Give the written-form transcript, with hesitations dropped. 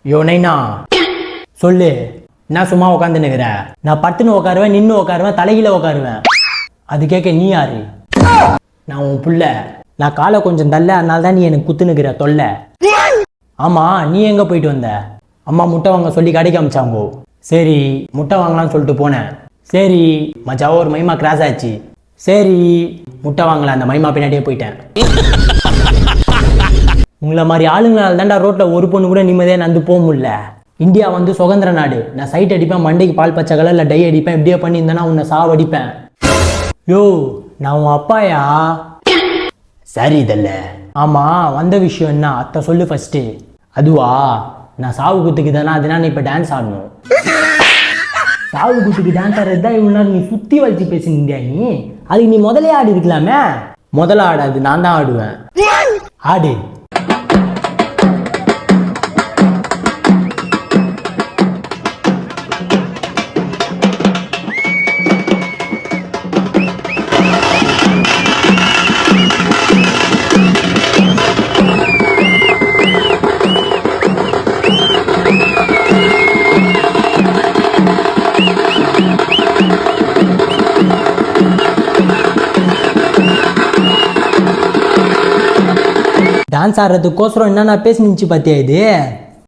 யோ நைனா சொல்லு. நான் சும்மா உட்காந்துன்னுக்குற. நான் பட்டுன்னு உட்காருவேன், நின்று உட்காருவேன், தலைகீழ உட்காருவேன். அது கேட்க நீ யாரு? நான் உன் புள்ள. நான் காலை கொஞ்சம் தள்ள, அதனால தான் நீ எனக்கு குத்துனுக்குற தொல்லை. ஆமா, நீ எங்க போயிட்டு வந்த? அம்மா முட்டை வாங்க சொல்லி கடைக்கு அமிச்சாங்கோ. சரி, முட்டை வாங்கலாம்னு சொல்லிட்டு போனேன். சரி, மச்சாவோ ஒரு மைமா கிராஸ் ஆச்சு. சரி, முட்டை வாங்கலாம், அந்த மைமா பின்னாடியே போயிட்டேன். உங்களை மாதிரி ஆளுங்களால தாண்டா ரோட்ல ஒரு பொண்ணு கூட நிம்மதியாக நடந்து போக முடியல. இந்தியா வந்து சுதந்திர நாடு. நான் சைட் அடிப்பேன், மண்டைக்கு பால் பச்சை கலர்ல டை அடிப்பேன். இப்படியே பண்ணியிருந்தேன்னா உன்னை சாவடிப்பேன். யோ, நான் உன் அப்பாயா? சரி இதல்ல. ஆமா, வந்த விஷயம் என்ன அத்தை சொல்லு ஃபர்ஸ்ட். அதுவா, நான் சாவு குத்துக்கு தானே, அதனால இப்ப டான்ஸ் ஆடணும். சாவு குத்துக்கு டான்ஸ் ஆடுறது தான் இவ்வளவு நேரம் நீ சுத்தி வலிச்சு பேசினியா நீ? அதுக்கு நீ முதலே ஆடி இருக்கலாமே. முதல்ல ஆடாது, நான் தான் ஆடுவேன். ஆடு. டான்ஸ் ஆடுறதுக்கோசரம் என்னென்ன பேசி நினச்சி பார்த்தியா இது?